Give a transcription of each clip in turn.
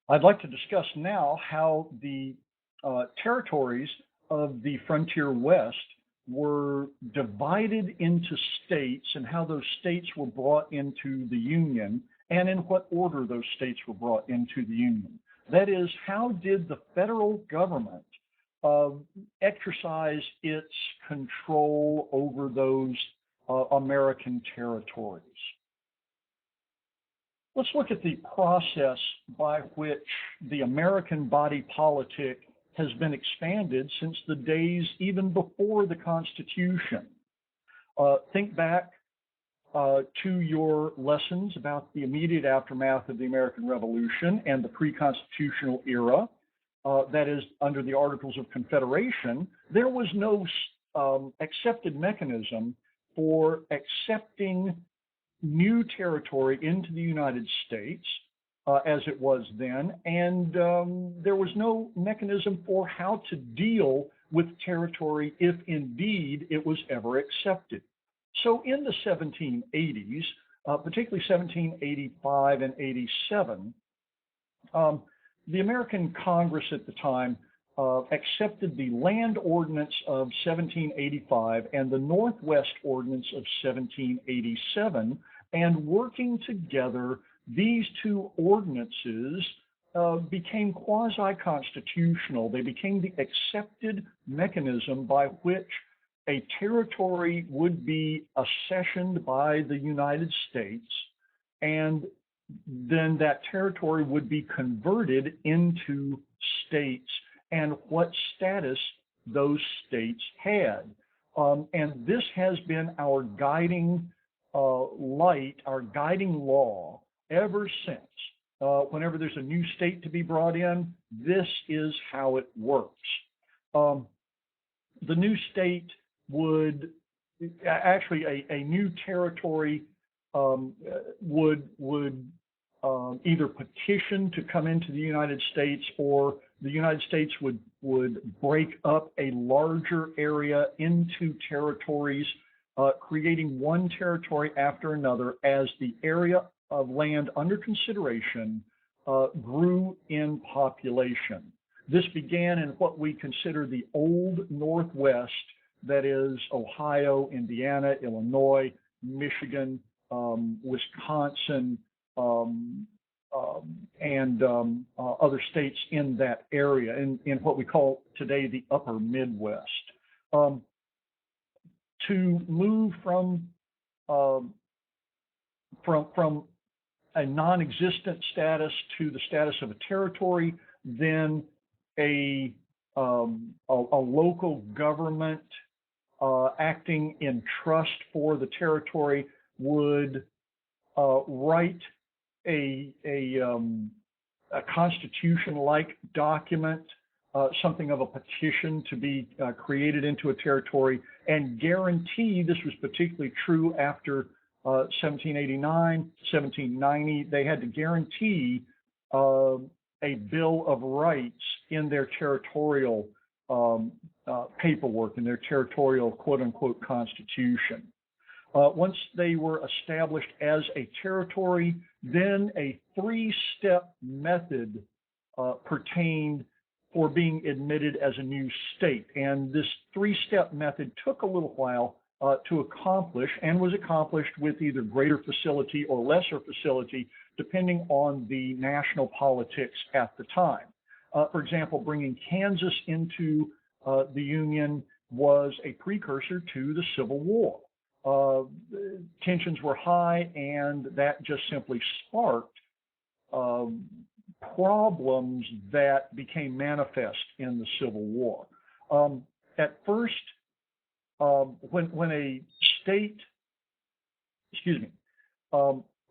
I'd like to discuss now how the territories of the frontier West were divided into states and how those states were brought into the Union and in what order those states were brought into the Union. That is, how did the federal government uh, exercise its control over those American territories? Let's look at the process by which the American body politic has been expanded since the days even before the Constitution. Think back to your lessons about the immediate aftermath of the American Revolution and the pre-constitutional era, that is, under the Articles of Confederation. There was no accepted mechanism for accepting new territory into the United States as it was then, and there was no mechanism for how to deal with territory if indeed it was ever accepted. So in the 1780s, particularly 1785 and 87, the American Congress at the time accepted the Land Ordinance of 1785 and the Northwest Ordinance of 1787, and working together, these two ordinances became quasi-constitutional. They became the accepted mechanism by which a territory would be accessioned by the United States, and then that territory would be converted into states and what status those states had. And this has been our guiding light, our guiding law ever since. Whenever there's a new state to be brought in, this is how it works. The new state would actually a new territory would either petition to come into the United States, or the United States would break up a larger area into territories, creating one territory after another as the area of land under consideration grew in population. This began in what we consider the old Northwest, that is Ohio, Indiana, Illinois, Michigan, Wisconsin, and other states in that area, in what we call today the upper Midwest. To move from a non-existent status to the status of a territory, then a local government acting in trust for the territory would write a constitution-like document, something of a petition to be created into a territory, and guarantee, this was particularly true after 1789, 1790, they had to guarantee a Bill of Rights in their territorial paperwork, in their territorial quote-unquote constitution. Once they were established as a territory, then a three-step method pertained for being admitted as a new state. And this three-step method took a little while to accomplish, and was accomplished with either greater facility or lesser facility, depending on the national politics at the time. For example, bringing Kansas into the Union was a precursor to the Civil War. Tensions were high, and that just simply sparked problems that became manifest in the Civil War. At first, when a state,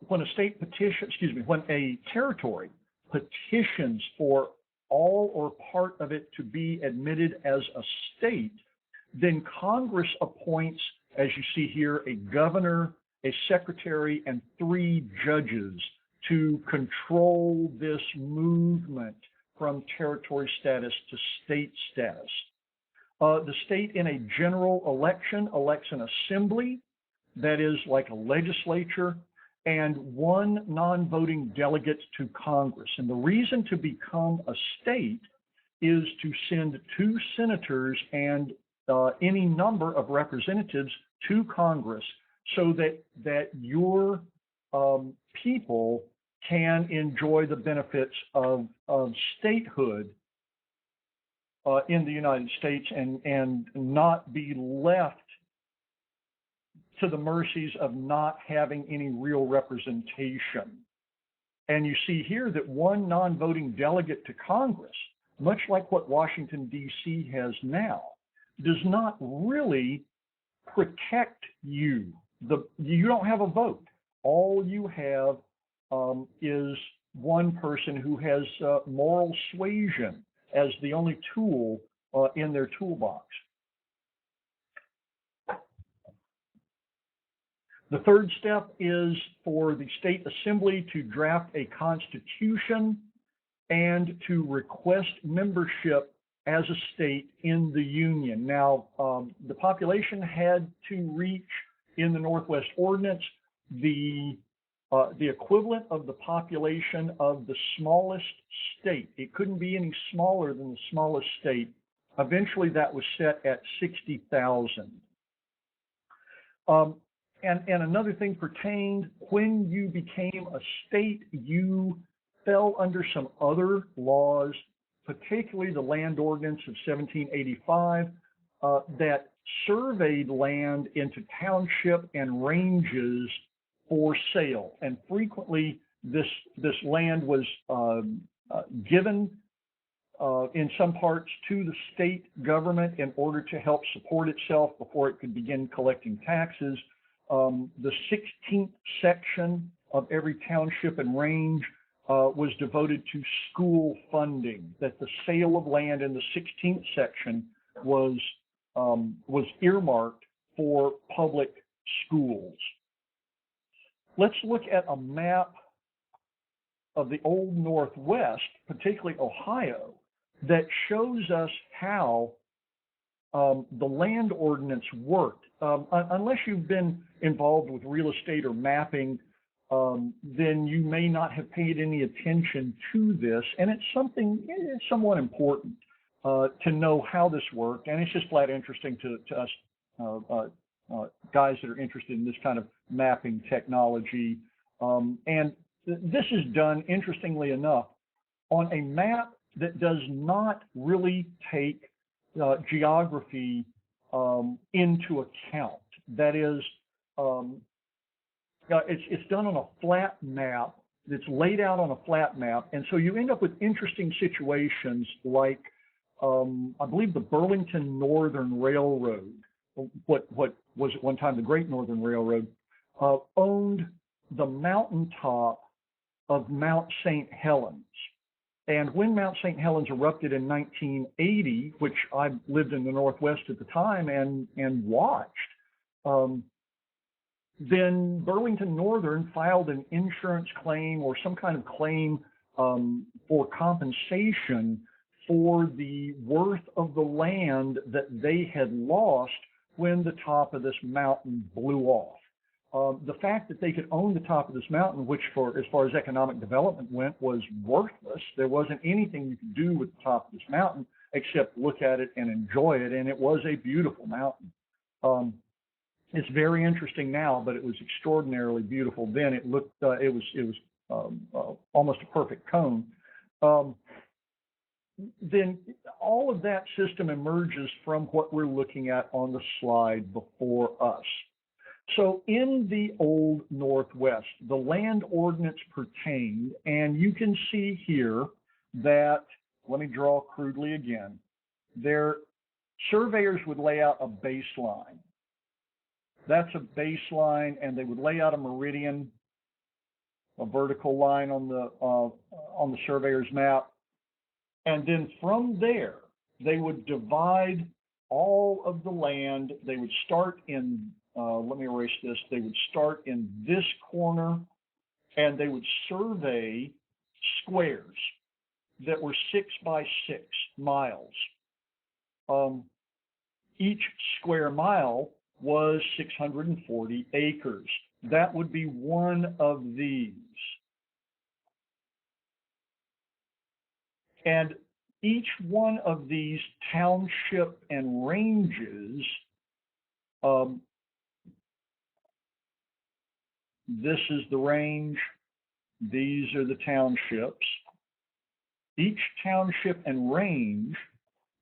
when a state petition, when a territory petitions for all or part of it to be admitted as a state, then Congress appoints, as you see here, a governor, a secretary, and 3 judges to control this movement from territory status to state status. The state in a general election elects an assembly, that is like a legislature, and 1 non-voting delegate to Congress. And the reason to become a state is to send 2 senators and any number of representatives to Congress so that your people can enjoy the benefits of statehood in the United States and not be left to the mercies of not having any real representation. And you see here that 1 non-voting delegate to Congress, much like what Washington, D.C. has now, does not really protect you. You don't have a vote. All you have is 1 person who has moral suasion as the only tool in their toolbox. The 3rd step is for the state assembly to draft a constitution and to request membership as a state in the Union. Now, the population had to reach, in the Northwest Ordinance, the equivalent of the population of the smallest state. It couldn't be any smaller than the smallest state. Eventually, that was set at 60,000. And another thing pertained, when you became a state, you fell under some other laws, particularly the Land Ordinance of 1785, that surveyed land into township and ranges for sale. And frequently, this land was given in some parts to the state government in order to help support itself before it could begin collecting taxes. The 16th section of every township and range was devoted to school funding, that the sale of land in the 16th section was earmarked for public schools. Let's look at a map of the Old Northwest, particularly Ohio, that shows us how the land ordinance worked. Unless you've been involved with real estate or mapping, then you may not have paid any attention to this, and it's somewhat important to know how this worked, and it's just flat interesting to us guys that are interested in this kind of mapping technology. And this is done, interestingly enough, on a map that does not really take geography into account. That is, it's done on a flat map. It's laid out on a flat map, and so you end up with interesting situations like, I believe the Burlington Northern Railroad, what was at one time the Great Northern Railroad, owned the mountaintop of Mount St. Helens. And when Mount St. Helens erupted in 1980, which I lived in the Northwest at the time and watched, then Burlington Northern filed an insurance claim or some kind of claim for compensation for the worth of the land that they had lost when the top of this mountain blew off. The fact that they could own the top of this mountain, which as far as economic development went, was worthless. There wasn't anything you could do with the top of this mountain except look at it and enjoy it, and it was a beautiful mountain. It's very interesting now, but it was extraordinarily beautiful then. It looked, it was almost a perfect cone. Then all of that system emerges from what we're looking at on the slide before us. So in the Old Northwest, the land ordinance pertained, and you can see here that, let me draw crudely again, their surveyors would lay out a baseline. That's a baseline, and they would lay out a meridian, a vertical line on the surveyor's map. And then from there, they would divide all of the land. They would start in, let me erase this. They would start in this corner, and they would survey squares that were 6 by 6 miles. Each square mile was 640 acres. That would be one of these. And each one of these township and ranges, this is the range, these are the townships. Each township and range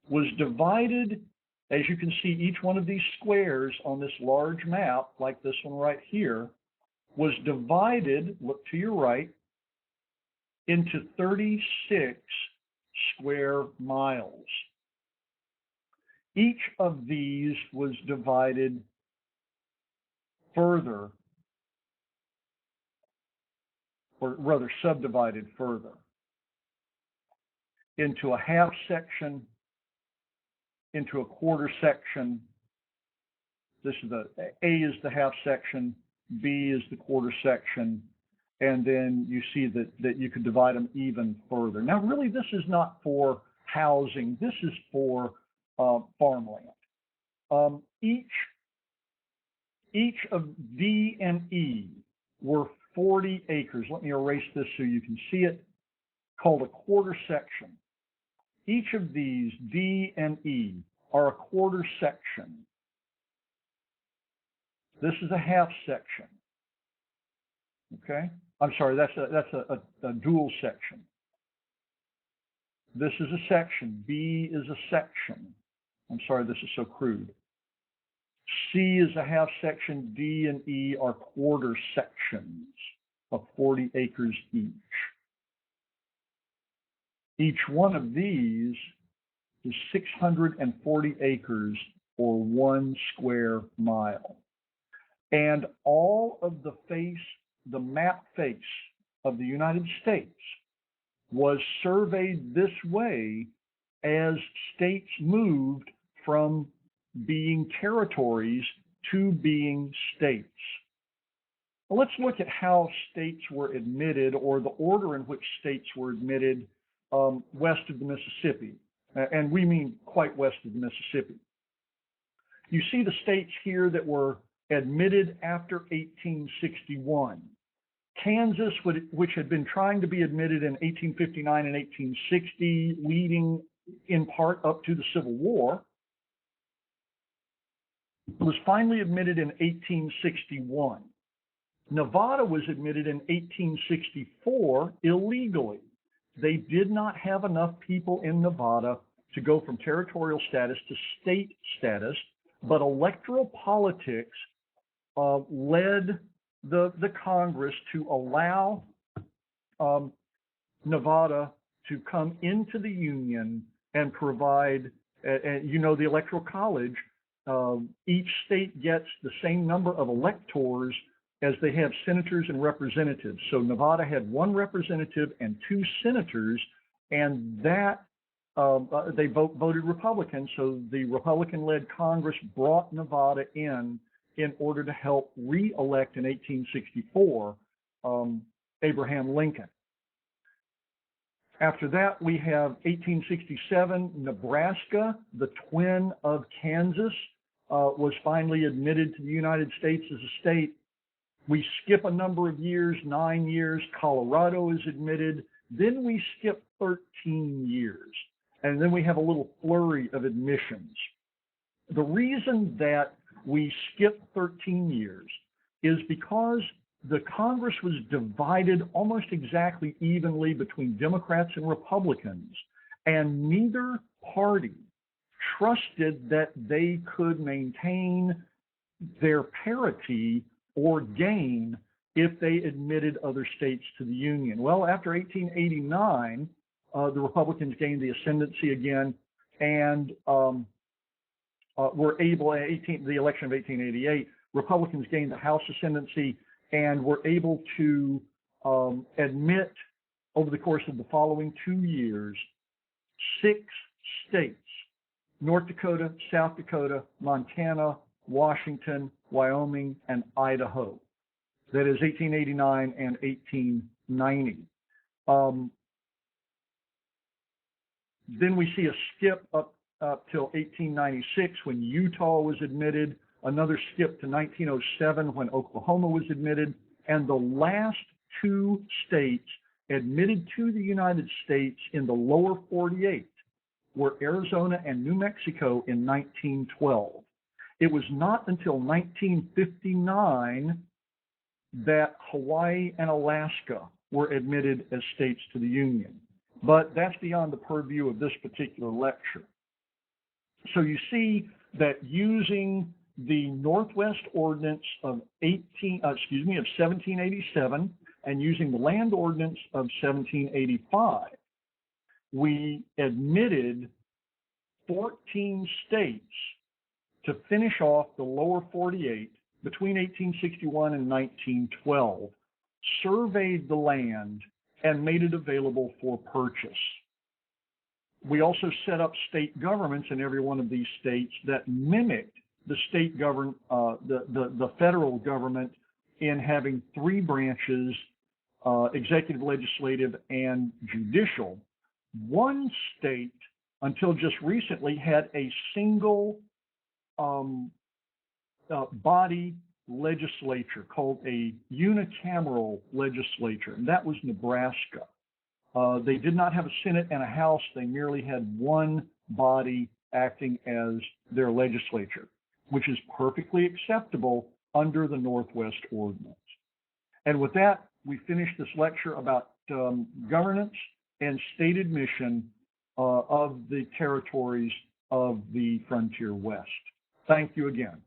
was divided, as you can see, each one of these squares on this large map, like this one right here, was divided, look to your right, into 36 square miles. Each of these was divided further, or rather subdivided further, into a half section, into a quarter section. This is A is the half section, B is the quarter section, and then you see that you could divide them even further. Now, really, this is not for housing. This is for farmland. Each of D and E were 40 acres. Let me erase this so you can see it, called a quarter section. Each of these, D and E, are a quarter section. This is a half section. Okay? I'm sorry, that's a dual section. This is a section. B is a section. I'm sorry, this is so crude. C is a half section. D and E are quarter sections of 40 acres each. Each one of these is 640 acres or 1 square mile. And all of the map face of the United States was surveyed this way as states moved from being territories to being states. Well, let's look at how states were admitted, or the order in which states were admitted west of the Mississippi. And we mean quite west of the Mississippi. You see the states here that were admitted after 1861. Kansas, which had been trying to be admitted in 1859 and 1860, leading in part up to the Civil War, was finally admitted in 1861. Nevada was admitted in 1864 illegally. They did not have enough people in Nevada to go from territorial status to state status, but electoral politics led the Congress to allow Nevada to come into the Union and provide, the Electoral College, each state gets the same number of electors as they have senators and representatives. So Nevada had 1 representative and 2 senators, and that they voted Republican. So the Republican-led Congress brought Nevada in order to help re-elect in 1864 Abraham Lincoln. After that, we have 1867, Nebraska, the twin of Kansas, was finally admitted to the United States as a state. We skip a number of years, 9 years, Colorado is admitted. Then we skip 13 years, and then we have a little flurry of admissions. The reason that we skip 13 years is because the Congress was divided almost exactly evenly between Democrats and Republicans, and neither party trusted that they could maintain their parity or gain if they admitted other states to the Union. Well, after 1889, the Republicans gained the ascendancy again, and were able, the election of 1888, Republicans gained the House ascendancy and were able to admit over the course of the following 2 years 6 states: North Dakota, South Dakota, Montana, Washington, Wyoming, and Idaho. That is 1889 and 1890. Then we see a skip up till 1896 when Utah was admitted. another skip to 1907 when Oklahoma was admitted, and the last two states admitted to the United States in the lower 48 were Arizona and New Mexico in 1912. It was not until 1959 that Hawaii and Alaska were admitted as states to the Union. But that's beyond the purview of this particular lecture. So you see that using the Northwest Ordinance of 1787 and using the Land Ordinance of 1785, we admitted 14 states to finish off the lower 48 between 1861 and 1912, surveyed the land, and made it available for purchase. We also set up state governments in every one of these states that mimicked the state government, the federal government, in having three branches, executive, legislative, and judicial. One state, until just recently, had a single body legislature called a unicameral legislature, and that was Nebraska. They did not have a Senate and a House. They merely had one body acting as their legislature, which is perfectly acceptable under the Northwest Ordinance. And with that, we finish this lecture about governance and state admission of the territories of the Frontier West. Thank you again.